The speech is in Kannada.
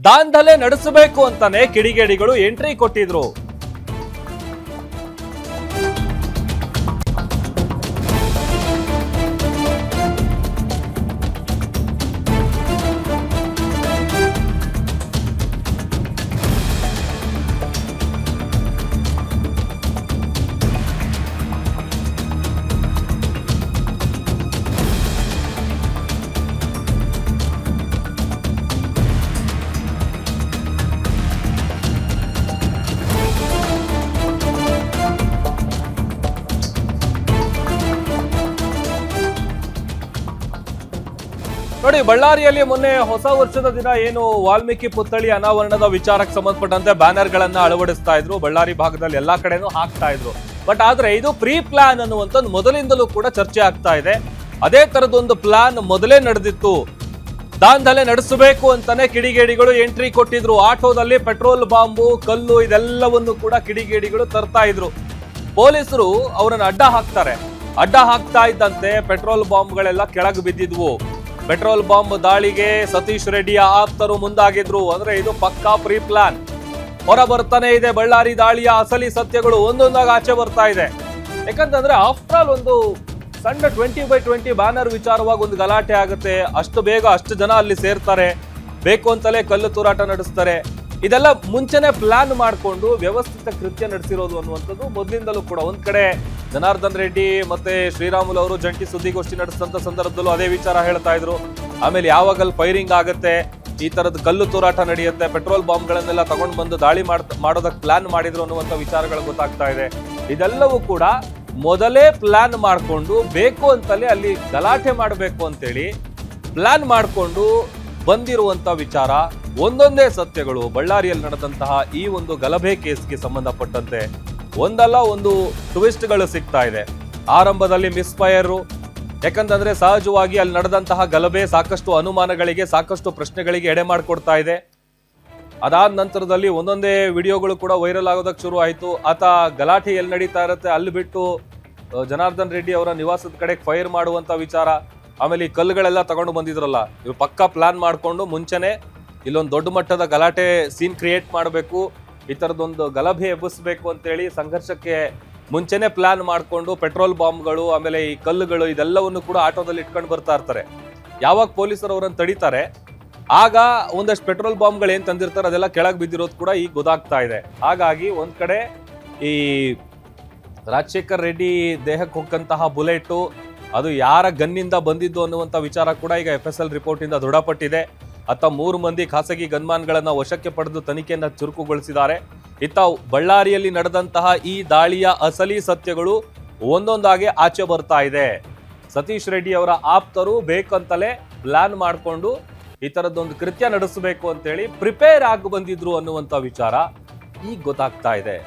ದಾಂಧಲೆ ನಡೆಸಬೇಕು ಅಂತಾನೆ ಕಿಡಿಗೇಡಿಗಳು ಎಂಟ್ರಿ ಕೊಟ್ಟಿದ್ರು. ನೋಡಿ, ಬಳ್ಳಾರಿಯಲ್ಲಿ ಮೊನ್ನೆ ಹೊಸ ವರ್ಷದ ದಿನ ಏನು ವಾಲ್ಮೀಕಿ ಪುತ್ಥಳಿ ಅನಾವರಣದ ವಿಚಾರಕ್ಕೆ ಸಂಬಂಧಪಟ್ಟಂತೆ ಬ್ಯಾನರ್ ಗಳನ್ನ ಅಳವಡಿಸ್ತಾ ಇದ್ರು. ಬಳ್ಳಾರಿ ಭಾಗದಲ್ಲಿ ಎಲ್ಲಾ ಕಡೆನೂ ಹಾಕ್ತಾ ಇದ್ರು. ಬಟ್ ಆದ್ರೆ ಇದು ಪ್ರೀ ಪ್ಲಾನ್ ಅನ್ನುವಂಥದ್ದು ಮೊದಲಿಂದಲೂ ಕೂಡ ಚರ್ಚೆ ಆಗ್ತಾ ಇದೆ. ಅದೇ ತರದೊಂದು ಪ್ಲಾನ್ ಮೊದಲೇ ನಡೆದಿತ್ತು. ದಾಂಧಲೆ ನಡೆಸಬೇಕು ಅಂತಾನೆ ಕಿಡಿಗೇಡಿಗಳು ಎಂಟ್ರಿ ಕೊಟ್ಟಿದ್ರು. ಆಟೋದಲ್ಲಿ ಪೆಟ್ರೋಲ್ ಬಾಂಬು, ಕಲ್ಲು ಇದೆಲ್ಲವನ್ನು ಕೂಡ ಕಿಡಿಗೇಡಿಗಳು ತರ್ತಾ ಇದ್ರು. ಪೊಲೀಸರು ಅವರನ್ನು ಅಡ್ಡ ಹಾಕ್ತಾರೆ. ಅಡ್ಡ ಹಾಕ್ತಾ ಇದ್ದಂತೆ ಪೆಟ್ರೋಲ್ ಬಾಂಬ್ಗಳೆಲ್ಲ ಕೆಳಗೆ ಬಿದ್ದಿದ್ವು. ಪೆಟ್ರೋಲ್ ಬಾಂಬ್ ದಾಳಿಗೆ ಸತೀಶ್ ರೆಡ್ಡಿಯ ಆಪ್ತರು ಮುಂದಾಗಿದ್ರು. ಅಂದ್ರೆ ಇದು ಪಕ್ಕಾ ಪ್ರೀ ಪ್ಲಾನ್. ಹೊರ ಬರ್ತಾನೆ ಇದೆ ಬಳ್ಳಾರಿ ದಾಳಿಯ ಅಸಲಿ ಸತ್ಯಗಳು ಒಂದೊಂದಾಗಿ ಆಚೆ ಬರ್ತಾ ಇದೆ. ಯಾಕಂತಂದ್ರೆ ಆಫ್ಟರ್ ಆಲ್ ಒಂದು ಸಣ್ಣ 20x20 ಬ್ಯಾನರ್ ವಿಚಾರವಾಗಿ ಒಂದು ಗಲಾಟೆ ಆಗುತ್ತೆ. ಅಷ್ಟು ಬೇಗ ಅಷ್ಟು ಜನ ಅಲ್ಲಿ ಸೇರ್ತಾರೆ, ಬೇಕು ಅಂತಲೇ ಕಲ್ಲು ತೂರಾಟ ನಡೆಸ್ತಾರೆ. ಇದೆಲ್ಲ ಮುಂಚೆನೆ ಪ್ಲಾನ್ ಮಾಡಿಕೊಂಡು ವ್ಯವಸ್ಥಿತ ಕೃತ್ಯ ನಡೆಸಿರೋದು ಅನ್ನುವಂಥದ್ದು ಮೊದಲಿಂದಲೂ ಕೂಡ. ಒಂದ್ ಕಡೆ ಜನಾರ್ದನ್ ರೆಡ್ಡಿ ಮತ್ತೆ ಶ್ರೀರಾಮುಲು ಅವರು ಜಂಟಿ ಸುದ್ದಿಗೋಷ್ಠಿ ನಡೆಸಿದಂತ ಸಂದರ್ಭದಲ್ಲೂ ಅದೇ ವಿಚಾರ ಹೇಳ್ತಾ ಇದ್ರು. ಆಮೇಲೆ ಯಾವಾಗಲ್ಲಿ ಫೈರಿಂಗ್ ಆಗುತ್ತೆ, ಈ ತರದ ಕಲ್ಲು ತೂರಾಟ ನಡೆಯುತ್ತೆ, ಪೆಟ್ರೋಲ್ ಬಾಂಬ್ಗಳನ್ನೆಲ್ಲ ತಗೊಂಡು ಬಂದು ದಾಳಿ ಮಾಡೋದಕ್ಕೆ ಪ್ಲಾನ್ ಮಾಡಿದ್ರು ಅನ್ನುವಂಥ ವಿಚಾರಗಳು ಗೊತ್ತಾಗ್ತಾ ಇದೆ. ಇದೆಲ್ಲವೂ ಕೂಡ ಮೊದಲೇ ಪ್ಲಾನ್ ಮಾಡಿಕೊಂಡು ಬೇಕು ಅಂತಲೇ ಅಲ್ಲಿ ಗಲಾಟೆ ಮಾಡಬೇಕು ಅಂತೇಳಿ ಪ್ಲಾನ್ ಮಾಡಿಕೊಂಡು ಬಂದಿರುವಂತ ವಿಚಾರ. ಒಂದೊಂದೇ ಸತ್ಯಗಳು ಬಳ್ಳಾರಿಯಲ್ಲಿ ನಡೆದಂತಹ ಈ ಒಂದು ಗಲಭೆ ಕೇಸ್ಗೆ ಸಂಬಂಧಪಟ್ಟಂತೆ ಒಂದಲ್ಲ ಒಂದು ಟ್ವಿಸ್ಟ್ಗಳು ಸಿಗ್ತಾ ಇದೆ. ಆರಂಭದಲ್ಲಿ ಮಿಸ್ಫೈರ್, ಯಾಕಂತಂದ್ರೆ ಸಹಜವಾಗಿ ಅಲ್ಲಿ ನಡೆದಂತಹ ಗಲಭೆ ಸಾಕಷ್ಟು ಅನುಮಾನಗಳಿಗೆ, ಸಾಕಷ್ಟು ಪ್ರಶ್ನೆಗಳಿಗೆ ಎಡೆ ಮಾಡಿಕೊಡ್ತಾ ಇದೆ. ಅದಾದ ನಂತರದಲ್ಲಿ ಒಂದೊಂದೇ ವಿಡಿಯೋಗಳು ಕೂಡ ವೈರಲ್ ಆಗೋದಕ್ಕೆ ಶುರು ಆಯಿತು. ಆತ ಗಲಾಟೆ ಎಲ್ಲಿ ನಡೀತಾ ಇರುತ್ತೆ ಅಲ್ಲಿ ಬಿಟ್ಟು ಜನಾರ್ದನ್ ರೆಡ್ಡಿ ಅವರ ನಿವಾಸದ ಕಡೆಗೆ ಫೈರ್ ಮಾಡುವಂತ ವಿಚಾರ. ಆಮೇಲೆ ಈ ಕಲ್ಲುಗಳೆಲ್ಲ ತಗೊಂಡು ಬಂದಿದ್ರಲ್ಲ, ಇವ್ರು ಪಕ್ಕಾ ಪ್ಲಾನ್ ಮಾಡಿಕೊಂಡು ಮುಂಚೆನೆ ಇಲ್ಲೊಂದು ದೊಡ್ಡ ಮಟ್ಟದ ಗಲಾಟೆ ಸೀನ್ ಕ್ರಿಯೇಟ್ ಮಾಡಬೇಕು, ಈ ಥರದೊಂದು ಗಲಭೆ ಎಬ್ಬಿಸ್ಬೇಕು ಅಂತೇಳಿ ಸಂಘರ್ಷಕ್ಕೆ ಮುಂಚೆನೆ ಪ್ಲಾನ್ ಮಾಡಿಕೊಂಡು ಪೆಟ್ರೋಲ್ ಬಾಂಬ್ಗಳು ಆಮೇಲೆ ಈ ಕಲ್ಲುಗಳು ಇದೆಲ್ಲವನ್ನು ಕೂಡ ಆಟೋದಲ್ಲಿ ಇಟ್ಕೊಂಡು ಬರ್ತಾ ಇರ್ತಾರೆ. ಯಾವಾಗ ಪೊಲೀಸರು ಅವರನ್ನು ತಡೀತಾರೆ ಆಗ ಒಂದಷ್ಟು ಪೆಟ್ರೋಲ್ ಬಾಂಬ್ಗಳು ಏನ್ ತಂದಿರ್ತಾರೆ ಅದೆಲ್ಲ ಕೆಳಗೆ ಬಿದ್ದಿರೋದು ಕೂಡ ಈಗ ಗೊತ್ತಾಗ್ತಾ ಇದೆ. ಹಾಗಾಗಿ ಒಂದ್ ಕಡೆ ಈ ರಾಜಶೇಖರ್ ರೆಡ್ಡಿ ದೇಹಕ್ಕೆ ಹೋಗಂತಹ ಬುಲೆಟ್ ಅದು ಯಾರ ಗನ್ನಿಂದ ಬಂದಿದ್ದು ಅನ್ನುವಂಥ ವಿಚಾರ ಕೂಡ ಈಗ FSL ರಿಪೋರ್ಟ್ ಇಂದ ದೃಢಪಟ್ಟಿದೆ. ಅತ್ತ 3 ಮಂದಿ ಖಾಸಗಿ ಗನ್ಮ್ಯಾನ್ಗಳನ್ನ ವಶಕ್ಕೆ ಪಡೆದು ತನಿಖೆಯನ್ನ ಚುರುಕುಗೊಳಿಸಿದ್ದಾರೆ. ಇತ್ತ ಬಳ್ಳಾರಿಯಲ್ಲಿ ನಡೆದಂತಹ ಈ ದಾಳಿಯ ಅಸಲಿ ಸತ್ಯಗಳು ಒಂದೊಂದಾಗಿ ಆಚೆ ಬರ್ತಾ ಇದೆ. ಸತೀಶ್ ರೆಡ್ಡಿ ಅವರ ಆಪ್ತರು ಬೇಕಂತಲೇ ಪ್ಲಾನ್ ಮಾಡಿಕೊಂಡು ಈ ತರದೊಂದು ಕೃತ್ಯ ನಡೆಸಬೇಕು ಅಂತೇಳಿ ಪ್ರಿಪೇರ್ ಆಗಿ ಬಂದಿದ್ರು ಅನ್ನುವಂಥ ವಿಚಾರ ಈಗ ಗೊತ್ತಾಗ್ತಾ ಇದೆ.